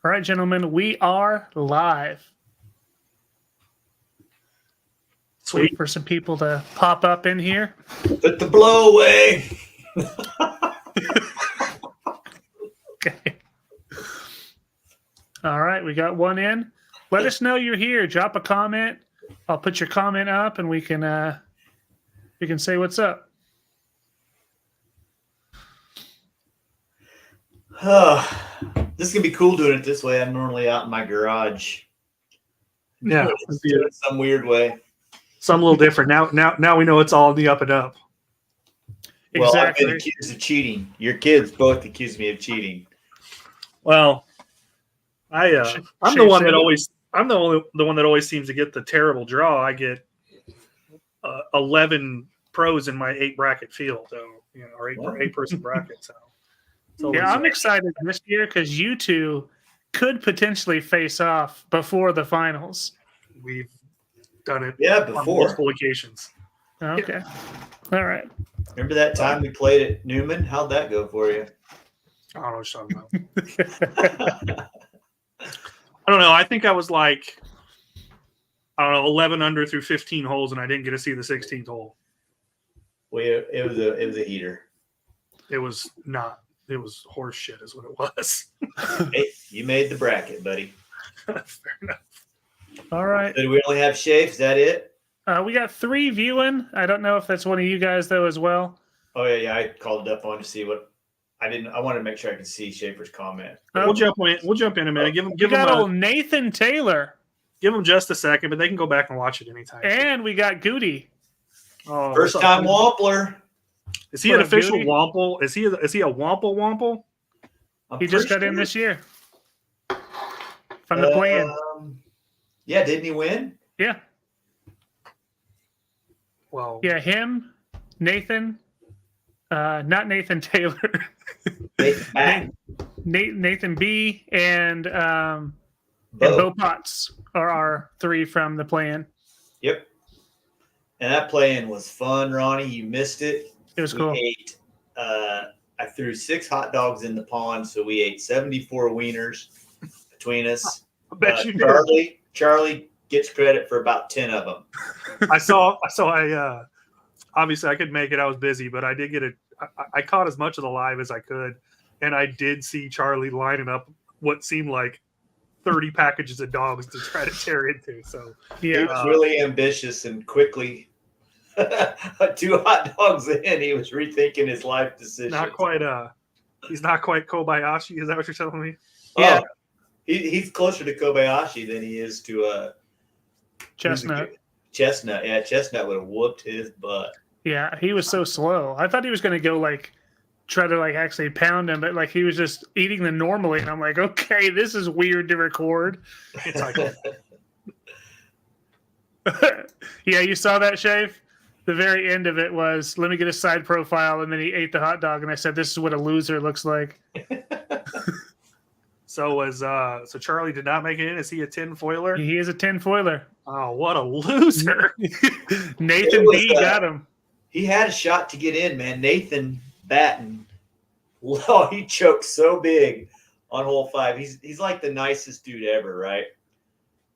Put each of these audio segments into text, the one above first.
All right, gentlemen, we are live. Let's wait for some people to pop up in here. Put the blow away. Okay. All right, we got one in. Let us know you're here. Drop a comment. I'll put your comment up, and we can say what's up. This is gonna be cool doing it this way. I'm normally out in my garage. Yeah, doing it some weird way. Some little different. Now we know it's all in the up and up. Well, Exactly. I've been accused of cheating. Your kids both accused me of cheating. Well, I'm the one that always seems to get the terrible draw. I get 11 pros in my 8 bracket field, so or 8 person bracket. So yeah, I'm excited this year because you two could potentially face off before the finals. We've done it, before on multiple occasions. Okay, all right. Remember that time we played at Newman? How'd that go for you? I don't know what you're talking about. I don't know. I think I was like, 11 under through 15 holes, and I didn't get to see the 16th hole. Well, it was a heater. It was not. It was horse shit, is what it was. Hey, you made the bracket, buddy. Fair enough. All right. Did we only have Shafe? Is that it? We got 3 viewing. I don't know if that's one of you guys though as well. Oh yeah. I called it up on to see what I didn't. I wanted to make sure I could see Schaefer's comment. We'll jump in a minute. Give them old Nathan Taylor. Give them just a second, but they can go back and watch it anytime. And we got Goody. Oh, first time Wampler. Is he an official Wampel? Is he a Wampel? He just got in this year from the play-in. Yeah, didn't he win? Yeah. Well, yeah, him, Nathan, not Nathan Taylor. Nathan B and Bo Potts are our 3 from the play-in. Yep. And that play-in was fun, Ronnie. You missed it. It was cool. Ate, I threw 6 hot dogs in the pond, so we ate 74 wieners between us. I bet you did. Charlie gets credit for about 10 of them. I obviously I couldn't make it. I was busy, but I did get it. I caught as much of the live as I could, and I did see Charlie lining up what seemed like 30 packages of dogs to try to tear into. So yeah, he was really ambitious, and quickly 2 hot dogs in, he was rethinking his life decisions. Not quite. He's not quite Kobayashi. Is that what you're telling me? Yeah, he's closer to Kobayashi than he is to Chestnut. Chestnut, yeah, Chestnut would have whooped his butt. Yeah, he was so slow. I thought he was going to go try to actually pound him, but he was just eating them normally, and I'm like, okay, this is weird to record. It's like, yeah, you saw that, Shave? The very end of it was, let me get a side profile, and then he ate the hot dog, and I said, this is what a loser looks like. So Charlie did not make it in. Is he a 10 foiler? He is a 10 foiler. Oh, what a loser. Nathan B got him. He had a shot to get in, man. Nathan Batten. Well, he choked so big on hole 5. He's like the nicest dude ever, right?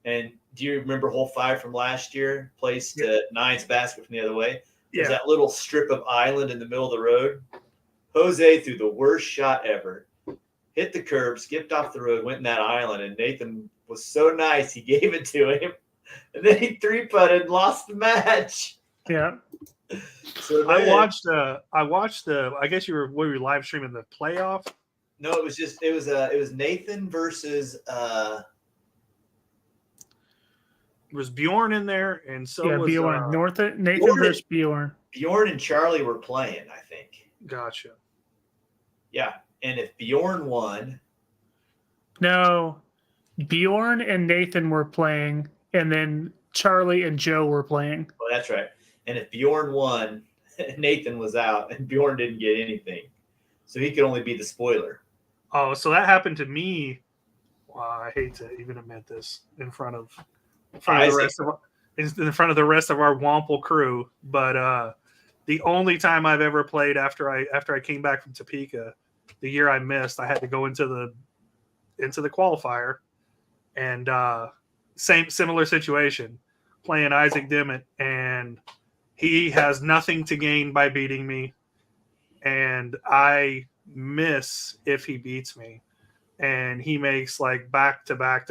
And do you remember hole 5 from last year? Placed 9's basket from the other way. There's that little strip of island in the middle of the road. Jose threw the worst shot ever. Hit the curb, skipped off the road, went in that island, and Nathan was so nice, he gave it to him. And then he 3-putted and lost the match. Yeah. So I watched I guess were you live streaming the playoff? No, it was Nathan versus was Bjorn in there, and so was Bjorn. Nathan versus Bjorn. Bjorn and Charlie were playing, I think. Gotcha. Yeah. And if Bjorn won. No. Bjorn and Nathan were playing, and then Charlie and Joe were playing. Oh, that's right. And if Bjorn won, Nathan was out, and Bjorn didn't get anything. So he could only be the spoiler. Oh, so that happened to me. Wow, I hate to even admit this in front of the rest of our Wampel crew, but the only time I've ever played after I came back from Topeka, the year I missed, I had to go into into the qualifier, and similar situation, playing Isaac Dimmitt, and he has nothing to gain by beating me, and I miss if he beats me, and he makes like back to back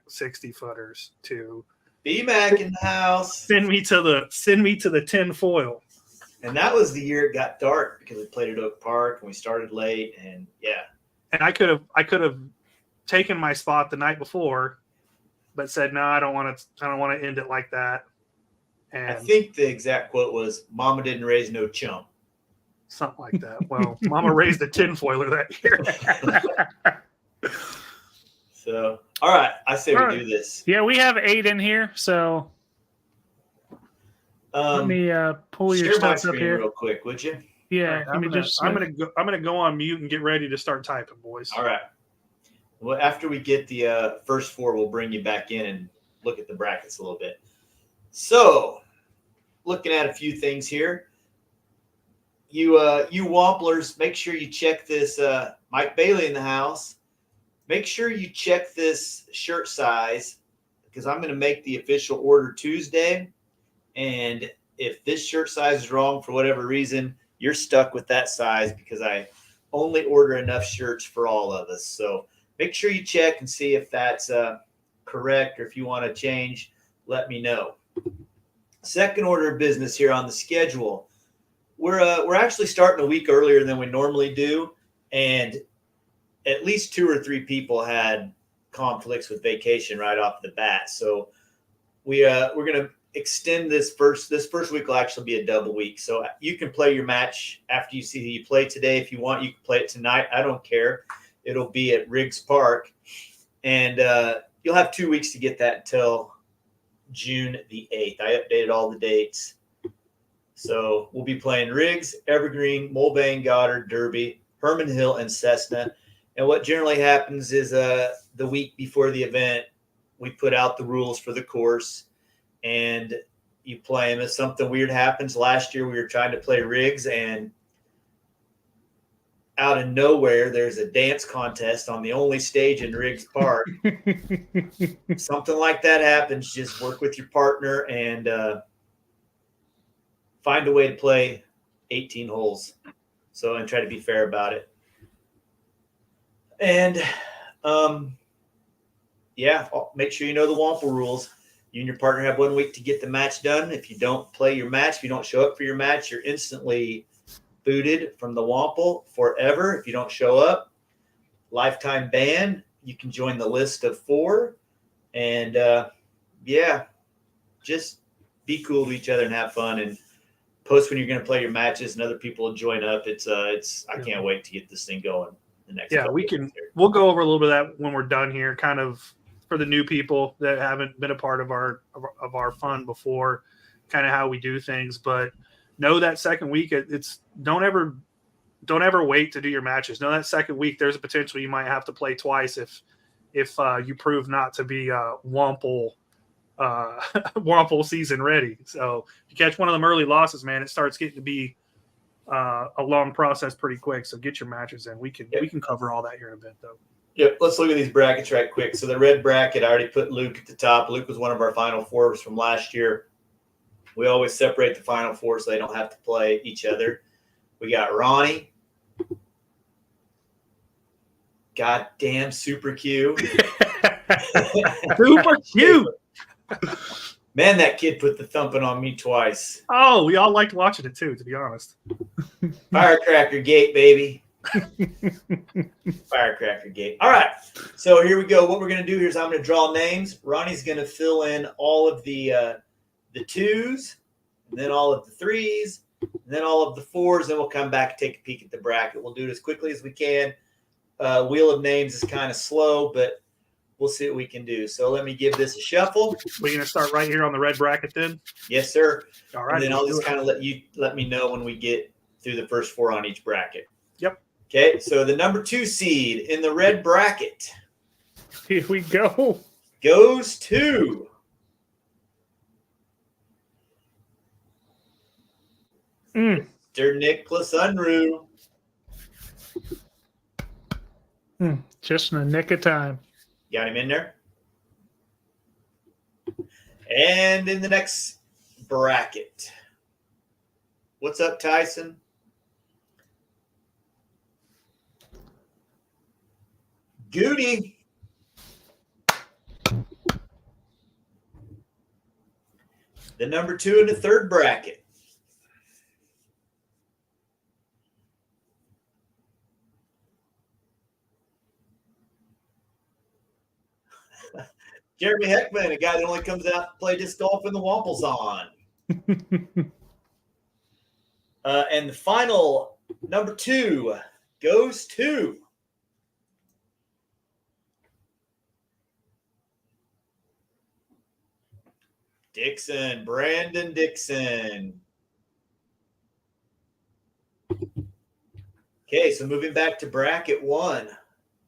60-footers to B-Mac in the house. send me to the tin foil. And that was the year it got dark because we played at Oak Park and we started late, and yeah. And I could have taken my spot the night before, but said no, I don't want to end it like that. And I think the exact quote was, "Mama didn't raise no chump." something like that. Well, Mama raised a tinfoiler that year. So, all right, I say All we right. do this. Yeah, we have 8 in here, so let me pull your Share my stuff up screen here. real quick, would you? Yeah, I'm give me just. gonna go on mute and get ready to start typing, boys. All right. Well, after we get the first 4, we'll bring you back in and look at the brackets a little bit. So, looking at a few things here. You Wamplers, make sure you check this. Mike Bailey in the house. Make sure you check this shirt size because I'm going to make the official order Tuesday. And if this shirt size is wrong for whatever reason, you're stuck with that size because I only order enough shirts for all of us. So make sure you check and see if that's correct, or if you want to change, let me know. Second order of business here on the schedule. We're actually starting a week earlier than we normally do, and at least 2 or 3 people had conflicts with vacation right off the bat. So we're going to extend this first week will actually be a double week. So you can play your match after you see who you play today. If you want, you can play it tonight. I don't care. It'll be at Riggs Park, and you'll have 2 weeks to get that until June the 8th. I updated all the dates. So we'll be playing Riggs, Evergreen, Mulvane, Goddard, Derby, Herman Hill, and Cessna. And what generally happens is the week before the event, we put out the rules for the course, and you play them. If something weird happens, last year we were trying to play Riggs, and out of nowhere, there's a dance contest on the only stage in Riggs Park. Something like that happens, just work with your partner and find a way to play 18 holes. So, and try to be fair about it. And make sure you know the WAMPL rules. You and your partner have 1 week to get the match done. If you don't play your match, if you don't show up for your match, you're instantly booted from the WAMPL forever. If you don't show up, lifetime ban. You can join the list of 4. And just be cool to each other and have fun, and post when you're going to play your matches, and other people will join up. I can't wait to get this thing going the next. Yeah, we'll go over a little bit of that when we're done here, kind of for the new people that haven't been a part of our fun before, kind of how we do things. But know that second week, it's don't ever wait to do your matches. Know that second week there's a potential you might have to play twice if you prove not to be WAMPL season ready. So if you catch one of them early losses, man, it starts getting to be a long process pretty quick. So get your matches in. We can cover all that here in a bit, though. Yep. Let's look at these brackets right quick. So the red bracket, I already put Luke at the top. Luke was one of our Final Fours from last year. We always separate the Final Four so they don't have to play each other. We got Ronnie. Goddamn Super Q. Super Q. Man, that kid put the thumping on me twice. Oh, we all liked watching it too, to be honest. Firecracker Gate, baby. Firecracker Gate. All right. So here we go. What we're going to do here is I'm going to draw names. Ronnie's going to fill in all of the 2s, and then all of the 3s, and then all of the 4s. Then we'll come back and take a peek at the bracket. We'll do it as quickly as we can. Wheel of names is kind of slow, but we'll see what we can do. So let me give this a shuffle. We're going to start right here on the red bracket then? Yes, sir. All right. And then I'll just kind of let me know when we get through the first 4 on each bracket. Yep. Okay, so the number 2 seed in the red bracket. Here we go. Goes to Mr. Nicholas Unruh. Just in the nick of time. Got him in there. And in the next bracket, what's up, Tyson? Goody. The number 2 in the third bracket. Jeremy Heckman, a guy that only comes out to play disc golf in the WAMPL's on. And the final number 2 goes to Dixon, Brandon Dixon. Okay, so moving back to bracket 1,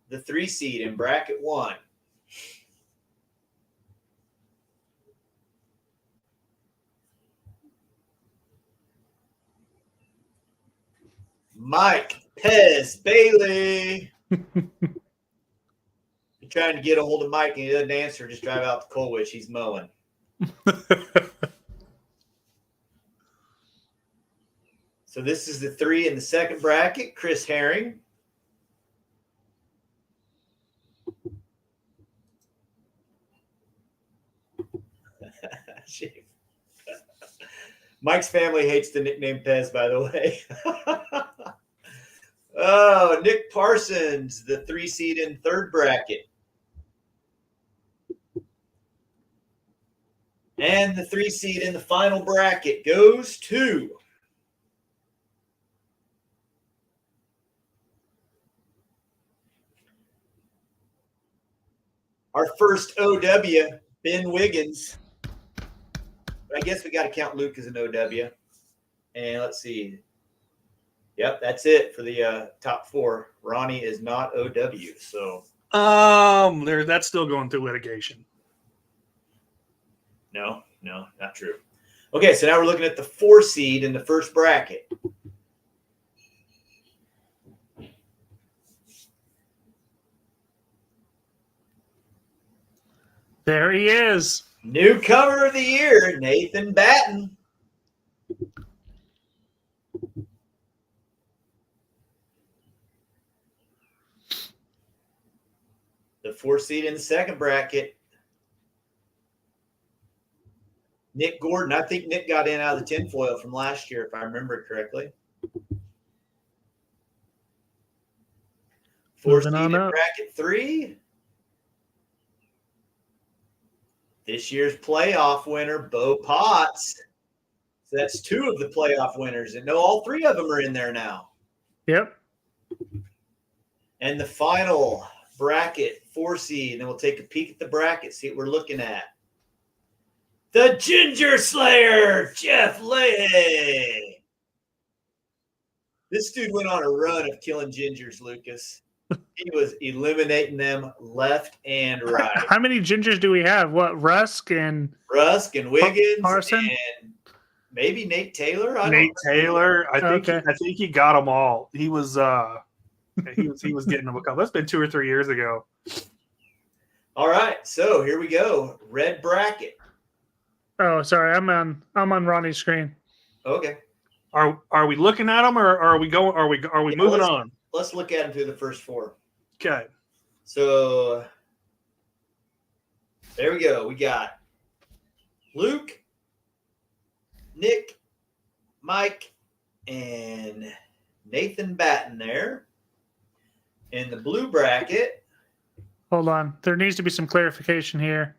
the 3 seed in bracket 1. Mike Pez Bailey. You're trying to get a hold of Mike and he doesn't answer, just drive out to Colwich. He's mowing. So this is the 3 in the second bracket. Chris Herring. Mike's family hates the nickname Pez, by the way. Oh, Nick Parsons, the 3 seed in third bracket. And the 3 seed in the final bracket goes to our first OW, Ben Wiggins. I guess we got to count Luke as an OW. And let's see. Yep, that's it for the top 4. Ronnie is not OW. So that's still going through litigation. No, not true. Okay, so now we're looking at the 4 seed in the first bracket. There he is. Newcomer of the year, Nathan Batten. The 4 seed in the second bracket, Nick Gordon. I think Nick got in out of the tinfoil from last year, if I remember correctly. 4 seed in bracket 3. This year's playoff winner, Bo Potts. So that's 2 of the playoff winners. And no, all 3 of them are in there now. Yep. And the final bracket, 4 seed. And then we'll take a peek at the bracket, see what we're looking at. The Ginger Slayer, Jeff Leahy. This dude went on a run of killing gingers, Lucas. He was eliminating them left and right. How many gingers do we have? What, Rusk and Wiggins Parson? and maybe Nate Taylor? I think he got them all. He was getting them a couple. That's been 2 or 3 years ago. All right, so here we go. Red bracket. Oh, sorry, I'm on Ronnie's screen. Okay. Are we looking at them or are we going? Are we moving on? Let's look at them through the first 4. Okay. So there we go. We got Luke, Nick, Mike, and Nathan Batten there. In the blue bracket. Hold on. There needs to be some clarification here.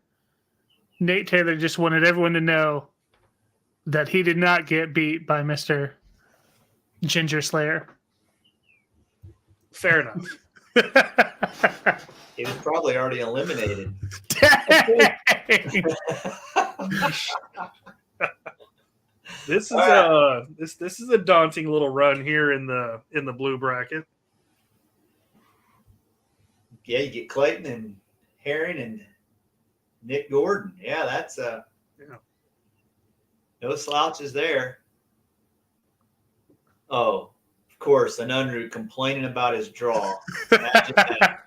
Nate Taylor just wanted everyone to know that he did not get beat by Mr. Ginger Slayer. Fair enough. He was probably already eliminated. This is a daunting little run here in the blue bracket. Yeah, you get Clayton and Herring and Nick Gordon. Yeah, that's no slouches there. Oh, of course, an Unruh complaining about his draw. Imagine that.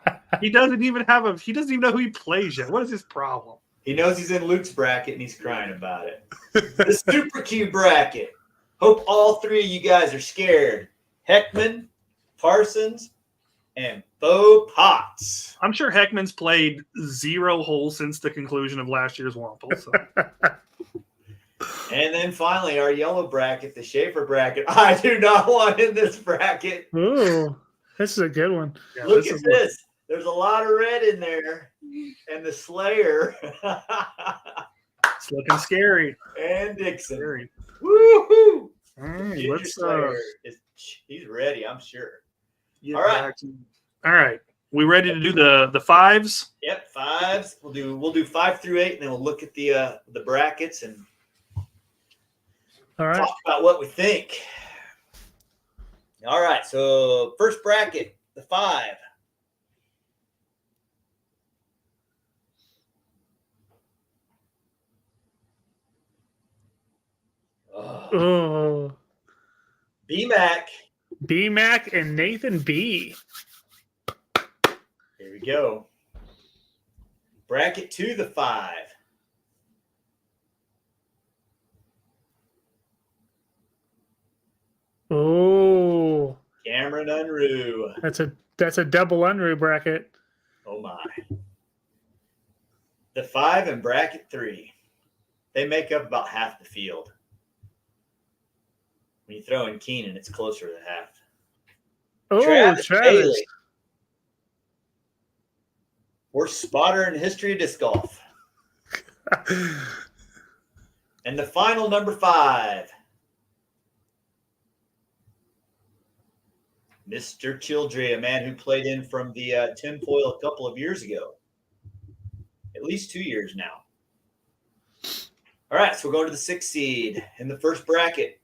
He doesn't even know who he plays yet. What is his problem? He knows he's in Luke's bracket and he's crying about it. The Super Q bracket. Hope all three of you guys are scared. Heckman, Parsons, and Bo Potts. I'm sure Heckman's played 0 holes since the conclusion of last year's WAMPL. So. And then finally, our yellow bracket, the Schaefer bracket. I do not want in this bracket. Ooh, this is a good one. Yeah, Look at this. There's a lot of red in there. And the Slayer. It's looking scary. And Dixon. Scary. Woohoo! Right, Ginger Slayer he's ready, I'm sure. Yeah, All right. All right. We ready to do the fives? Yep, fives. We'll do 5 through 8, and then we'll look at the brackets and All right. talk about what we think. All right, so first bracket, the 5. Oh, B-Mac. B-Mac and Nathan B. Here we go. Bracket 2, the 5. Oh, Cameron Unruh. that's a double Unruh bracket. Oh my. The 5 and bracket 3. They make up about half the field. When you throw in Keenan, it's closer to half. Oh, Travis Travis. Bailey. Worst spotter in history of disc golf. And the final number 5. Mr. Childre, a man who played in from the tinfoil a couple of years ago. At least 2 years now. All right, so we'll go to the 6th seed in the first bracket.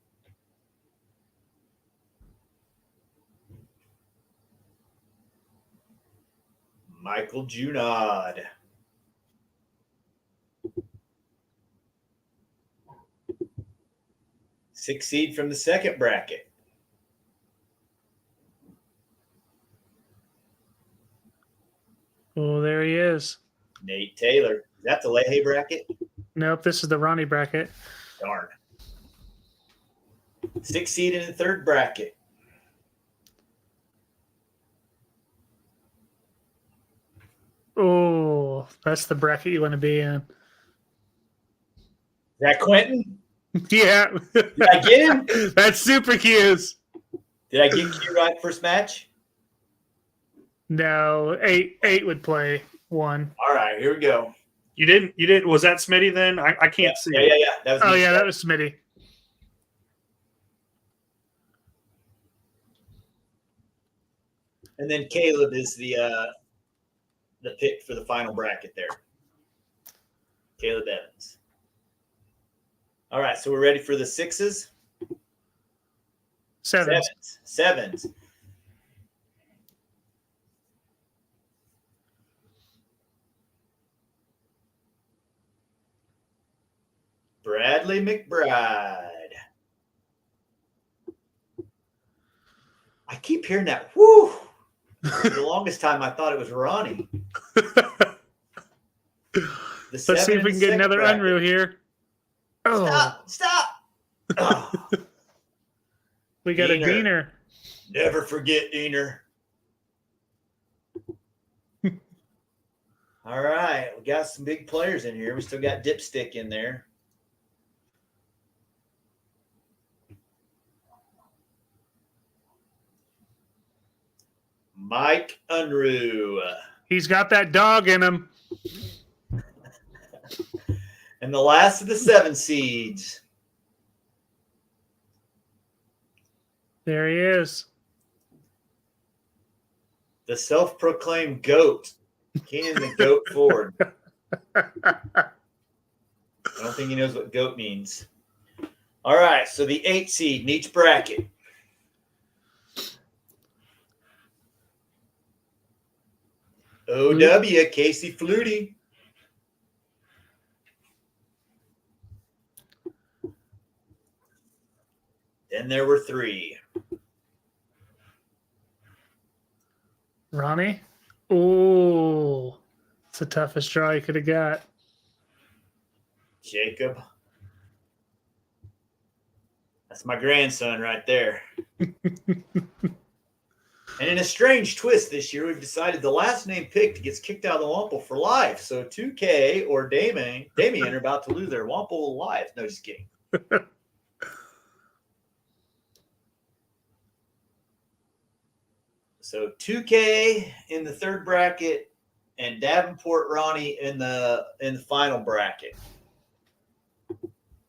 Michael Junod. Sixth seed from the second bracket. Oh, there he is. Nate Taylor. Is that the Leahy bracket? Nope, this is the Ronnie bracket. Darn. Sixth seed in the third bracket. Oh, that's the bracket you want to be in. Is that Quentin? Yeah. Did I get him? That's super cues. Did I get Q right first match? No, eight would play 1. All right, here we go. You didn't. Was that Smitty then? I can't see. Yeah. That was Oh, me. yeah, that was Smitty. And then Caleb is the pick for the final bracket there. Caleb Evans. All right, so we're ready for the 6s? 7. Sevens. Bradley McBride. I keep hearing that. Whoo! For the longest time, I thought it was Ronnie. Let's see if we can get another Unruh here. Oh, Stop! Oh, we got Diener. a Diener. never forget Diener. All right, we got some big players in here. We still got Dipstick in there. Mike Unruh. He's got that dog in him. And the last of the 7 seeds. There he is. The self-proclaimed GOAT. Keenan the GOAT Ford. I don't think he knows what GOAT means. All right, so the 8 seed in each bracket. OW, Casey Flutie. Then there were 3. Ronnie. Oh, It's the toughest draw you could have got. Jacob. That's my grandson right there. And in a strange twist this year, we've decided the last name picked gets kicked out of the WAMPL for life. So 2K or Damien are about to lose their WAMPL life. No, just kidding. So 2K in the third bracket and Davenport Ronnie in the final bracket.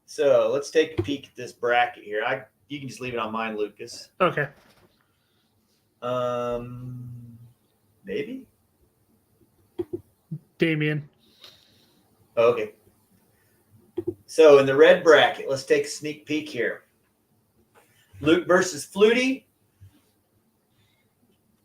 So let's take a peek at this bracket here. You can just leave it on mine, Lucas. Okay. Maybe. Damien. Okay. So in the red bracket, let's take a sneak peek here. Luke versus Flutie.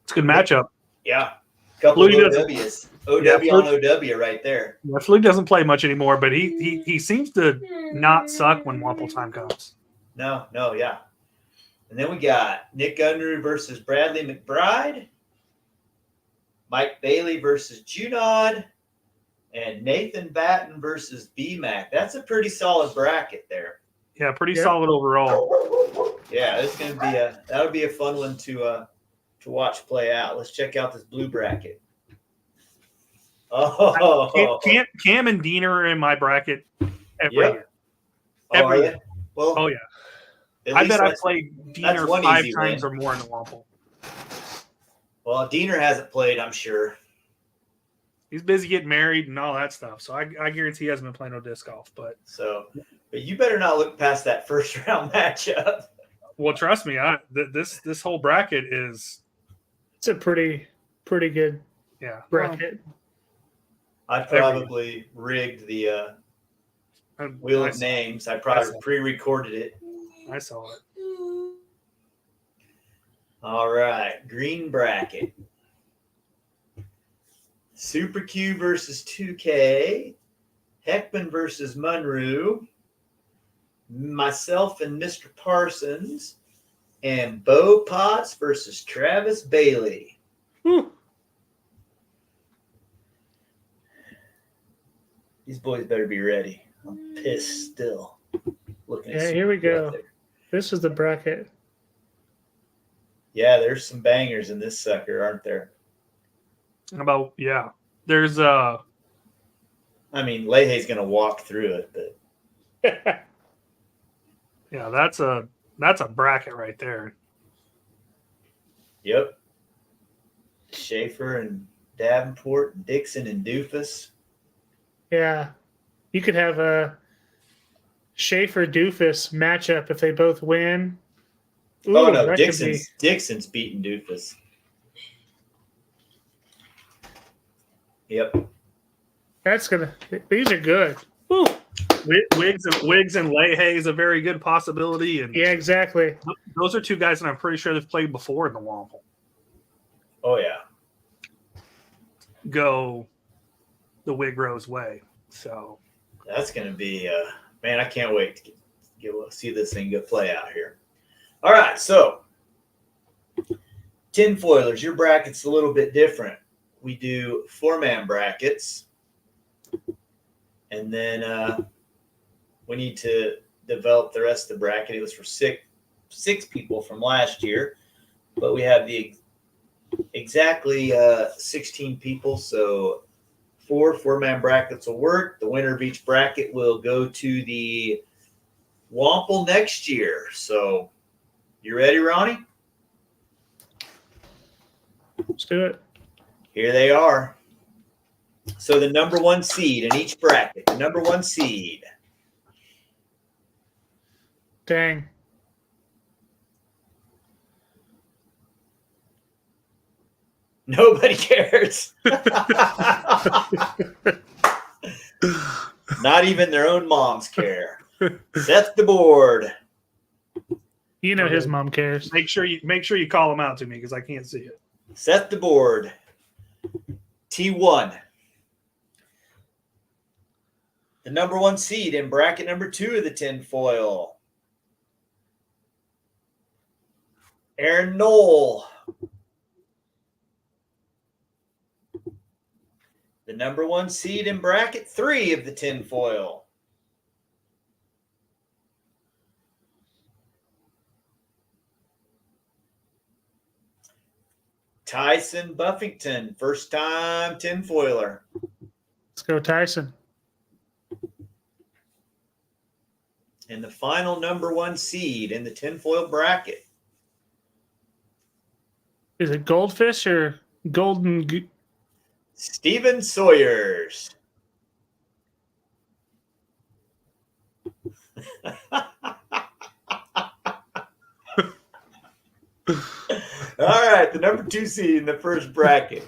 It's a good matchup. Yeah. Couple Flutie of OWs. OW on OW right there. Yeah, Fluke doesn't play much anymore, but he seems to not suck when WAMPL time comes. No, yeah. And then we got Nick Unruh versus Bradley McBride, Mike Bailey versus Junod, and Nathan Batten versus BMAC. That's a pretty solid bracket there. Yeah, pretty solid overall. Yeah, it's gonna be that'll be a fun one to watch play out. Let's check out this blue bracket. Oh, Cam and Dean are in my bracket every year. Every year. Well, oh yeah. I bet I played Diener 5 times or more in the WAMPL. Well, Diener hasn't played, I'm sure. He's busy getting married and all that stuff, so I guarantee he hasn't been playing no disc golf. But you better not look past that first round matchup. Well, trust me, this whole bracket is. It's a pretty good bracket. I probably rigged the wheel of names. I probably pre-recorded it. I saw it. All right, green bracket. Super Q versus 2K. Heckman versus Munro. Myself and Mr. Parsons. And Bo Potts versus Travis Bailey. Whew. These boys better be ready. I'm pissed still. Looking at here we go. This is the bracket. Yeah, there's some bangers in this sucker, aren't there? There's I mean, Leahy's gonna walk through it, but yeah, that's a bracket right there. Yep. Schaefer and Davenport, Dixon and Doofus. Yeah. You could have a Schaefer-Doofus matchup if they both win. Ooh, oh, no. Dixon's beating Doofus. Yep. These are good. Ooh. Wiggs and Leahy is a very good possibility. And yeah, exactly. Those are two guys that I'm pretty sure they've played before in the WAMPL. Oh, yeah. Go the Wig Rose way. So that's going to be, man, I can't wait to see this thing go play out here. All right, so tinfoilers, your bracket's a little bit different. We do 4-man brackets, and then we need to develop the rest of the bracket. It was for six people from last year, but we have the exactly 16 people, so 4-man brackets will work. The winner of each bracket will go to the WAMPL next year. So you ready, Ronnie? Let's do it. Here they are. So the number 1 seed in each bracket, the number 1 seed. Dang. Nobody cares. Not even their own moms care. Set the board. You know his mom cares. Make sure you call him out to me because I can't see it. Set the board. T1. The number 1 seed in bracket number 2 of the tinfoil. Aaron Knoll. the number 1 seed in bracket 3 of the tinfoil. Tyson Buffington, first time tinfoiler. Let's go, Tyson. And the final number 1 seed in the tinfoil bracket. Is it Goldfish or Golden? Stephen Sawyers. All right, the number 2 seed in the first bracket.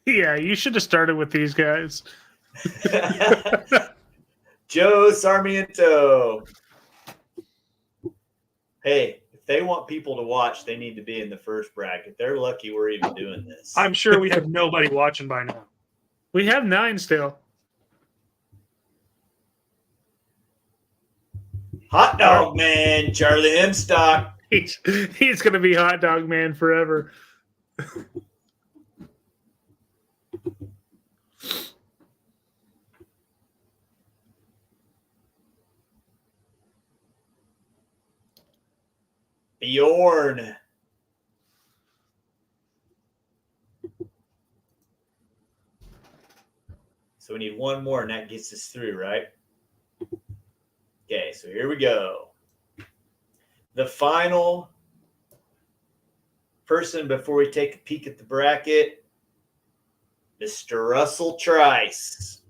Yeah, you should have started with these guys. Joe Sarmiento. Hey, if they want people to watch, they need to be in the first bracket. They're lucky we're even doing this. I'm sure we have nobody watching by now. We have 9 still. Hot Dog Man, Charlie Hemstock. He's going to be Hot Dog Man forever. Bjorn. So we need one more, and that gets us through, right? Okay, so here we go. The final person before we take a peek at the bracket, Mr. Russell Trice.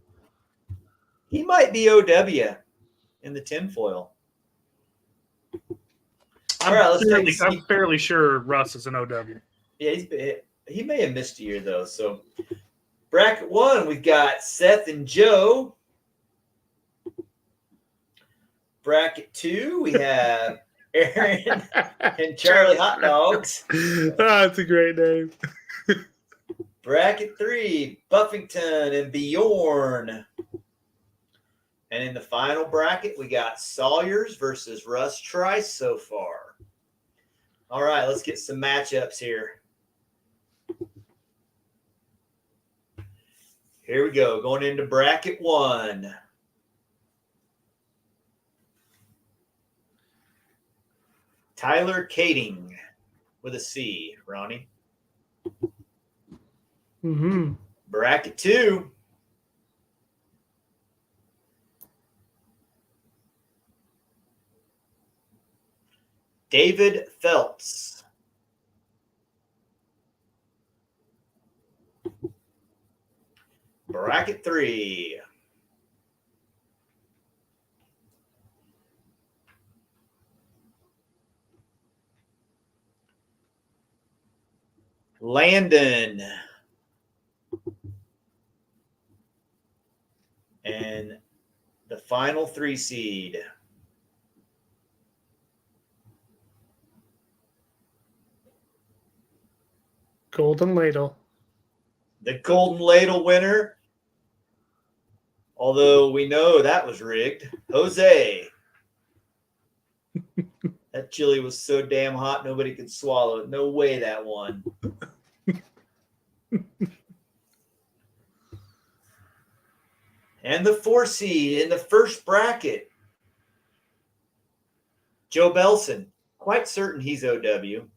He might be OW in the tinfoil. All right, let's take a seat. I'm fairly sure Russ is an OW. Yeah, he may have missed a year, though. So bracket 1, we've got Seth and Joe. Bracket 2, we have Aaron and Charlie Hot Dogs. Oh, that's a great name. Bracket 3, Buffington and Bjorn. And in the final bracket, we got Sawyers versus Russ Trice so far. All right, let's get some matchups here. Here we go, going into bracket 1. Tyler Kading with a C, Ronnie. Mm-hmm. Bracket 2. David Phelps. Bracket 3. Landon. And the final 3 seed. Golden Ladle. The Golden Ladle winner, although we know that was rigged, Jose. That chili was so damn hot nobody could swallow it. No way that won. And the 4 seed in the first bracket, Joe Belson. Quite certain he's OW.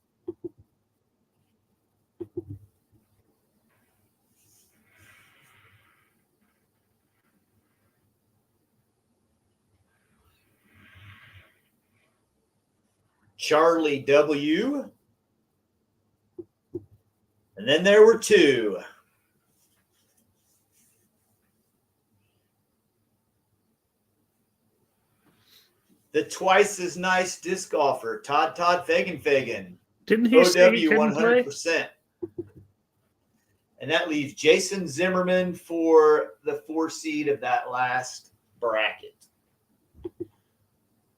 Charlie W. And then there were 2. The twice as nice disc golfer, Todd Fagan. Didn't he say he OW couldn't play? 100%. And that leaves Jason Zimmerman for the 4 seed of that last bracket.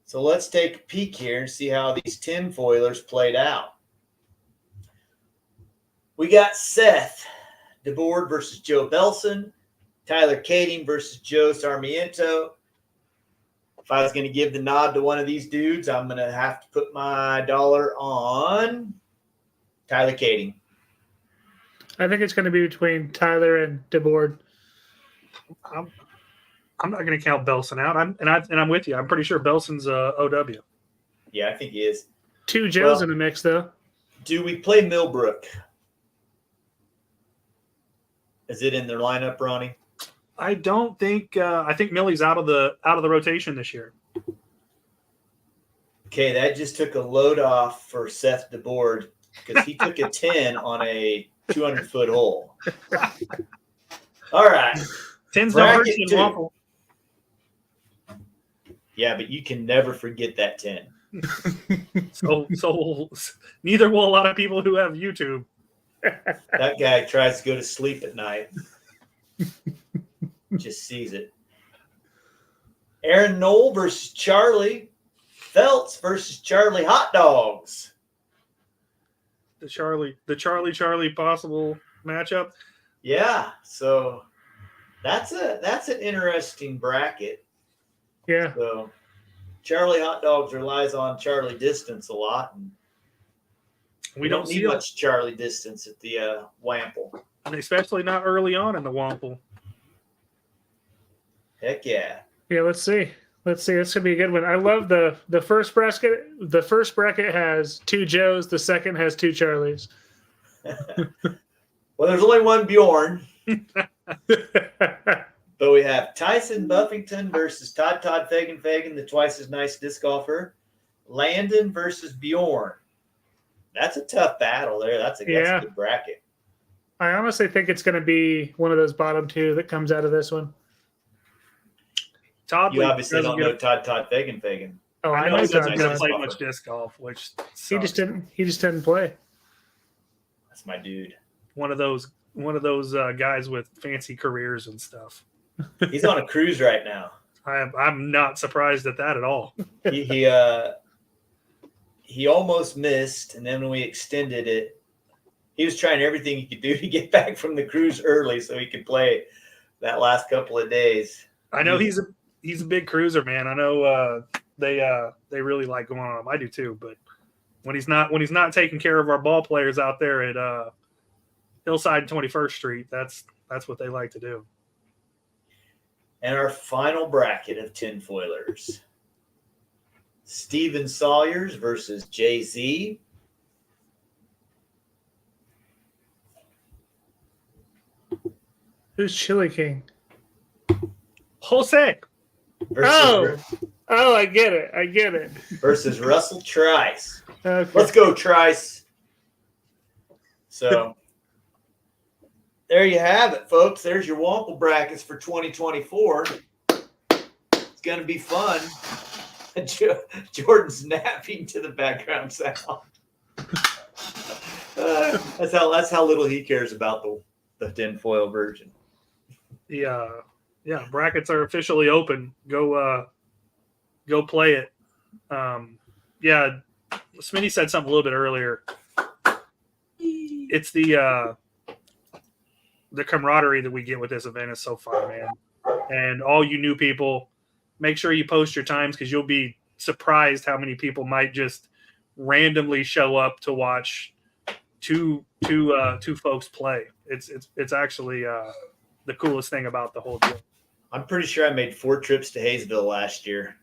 So let's take a peek here and see how these tinfoilers played out. We got Seth DeBoard versus Joe Belson, Tyler Kading versus Joe Sarmiento. If I was going to give the nod to one of these dudes, I'm going to have to put my dollar on Tyler Kading. I think it's going to be between Tyler and DeBoard. I'm not going to count Belson out. I'm with you. I'm pretty sure Belson's OW. Yeah, I think he is. 2 Joes Well, in the mix, though. Do we play Millbrook? Is it in their lineup, Ronnie? I don't think. I think Millie's out of the rotation this year. Okay, that just took a load off for Seth DeBoard because he took a 10 on a 200-foot hole. All right. 10's no Bracket hurt in two. WAMPL. Yeah, but you can never forget that 10. So neither will a lot of people who have YouTube. That guy tries to go to sleep at night. Just sees it. Aaron Knoll versus Charlie Feltz versus Charlie Hot Dogs. The Charlie possible matchup. Yeah, so that's an interesting bracket. Yeah. So Charlie Hot Dogs relies on Charlie distance a lot, and we don't need much Charlie distance at the WAMPL. And especially not early on in the WAMPL. Heck yeah. Yeah, let's see. This could be a good one. I love the first bracket. The first bracket has 2 Joes. The second has 2 Charlies. Well, there's only one Bjorn. But we have Tyson Buffington versus Todd Fagan, the twice as nice disc golfer. Landon versus Bjorn. That's a tough battle there. That's a good bracket. I honestly think it's going to be one of those bottom 2 that comes out of this one. Todd, you obviously don't know Todd Fagan. Oh, I know he Todd. doesn't play much disc golf, which sucks. He just didn't play. That's my dude. One of those guys with fancy careers and stuff. He's on a cruise right now. I'm not surprised at that at all. He almost missed, and then when we extended it, he was trying everything he could do to get back from the cruise early so he could play that last couple of days. I know he's a big cruiser, man. I know they really like going on him. I do too, but when he's not taking care of our ball players out there at Hillside and 21st Street, that's what they like to do. And our final bracket of tinfoilers. Steven Sawyers versus Jay-Z. Who's Chili King? Jose. I get it. Versus Russell Trice. Okay. Let's go, Trice. So there you have it, folks. There's your WAMPL brackets for 2024. It's going to be fun. Jordan's napping to the background sound. That's how little he cares about the tinfoil version. Yeah, brackets are officially open. Go play it. Yeah, Smitty said something a little bit earlier. It's the camaraderie that we get with this event is so fun, man. And all you new people, make sure you post your times because you'll be surprised how many people might just randomly show up to watch two folks play. It's actually the coolest thing about the whole deal. I'm pretty sure I made 4 trips to Hayesville last year.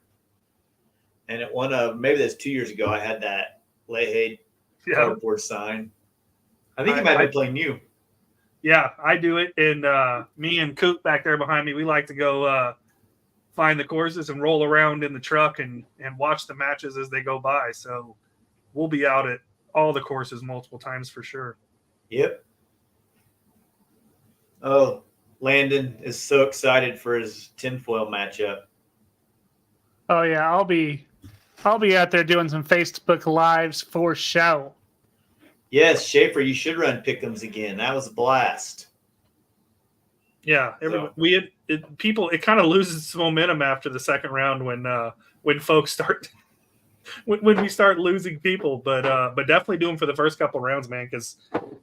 And at one of, maybe that's 2 years ago, I had that Leahy cardboard sign. I think he might have been playing you. Yeah, I do it. And me and Coop back there behind me, we like to go find the courses and roll around in the truck and watch the matches as they go by. So we'll be out at all the courses multiple times for sure. Yep. Oh, Landon is so excited for his tinfoil matchup. Oh yeah, I'll be out there doing some Facebook Lives for show. Yes, Schaefer, you should run Pick'ems again. That was a blast. Yeah, it kind of loses its momentum after the second round when folks start when we start losing people, but definitely do them for the first couple rounds, man, because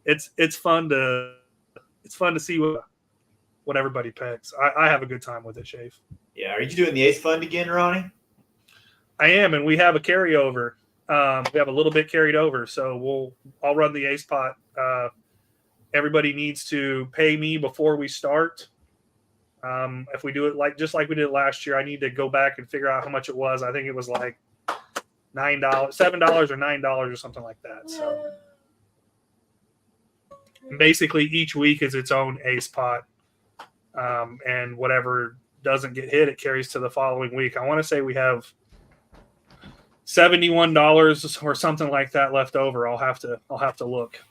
it's fun to see what everybody picks. I have a good time with it, Shafe. Yeah, are you doing the Ace Fund again, Ronnie? I am, and we have a carryover. We have a little bit carried over, so I'll run the Ace pot everybody needs to pay me before we start. If we do it just like we did last year, I need to go back and figure out how much it was. I think it was like $9, $7 or $9 or something like that. So basically, each week is its own ace pot, and whatever doesn't get hit, it carries to the following week. I want to say we have $71 or something like that left over. I'll have to look.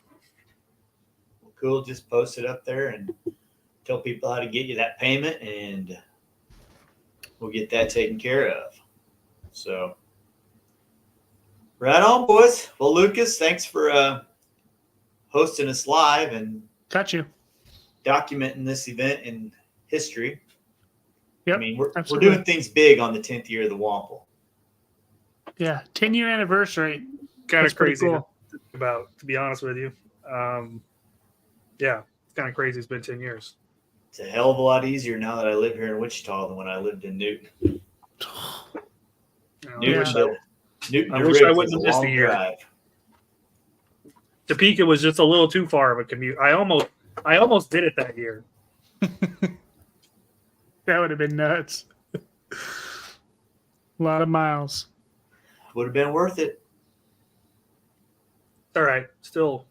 Cool. Just post it up there and tell people how to get you that payment, and we'll get that taken care of. So, right on, boys. Well, Lucas, thanks for hosting us live and Got you. documenting this event in history. Yep, I mean, we're absolutely. doing things big on the 10th year of the WAMPL. Yeah, 10-year anniversary. Kind That's of pretty crazy cool. to think about, to be honest with you. Yeah, it's kind of crazy. It's been 10 years. It's a hell of a lot easier now that I live here in Wichita than when I lived in Newton. Yeah. Newton I to wish I Riggs wouldn't is have a missed a long year. drive. Topeka was just a little too far of a commute. I almost did it that year. That would have been nuts. A lot of miles. Would have been worth it. All right, still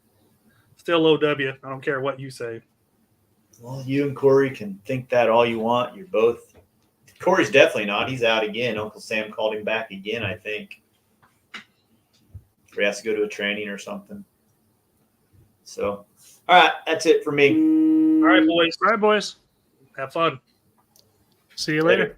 OW. I don't care what you say. Well, you and Corey can think that all you want. You're both. Corey's definitely not. He's out again. Uncle Sam called him back again, I think. Or he has to go to a training or something. So, all right, that's it for me. All right, boys. All right, boys. Have fun. See you later.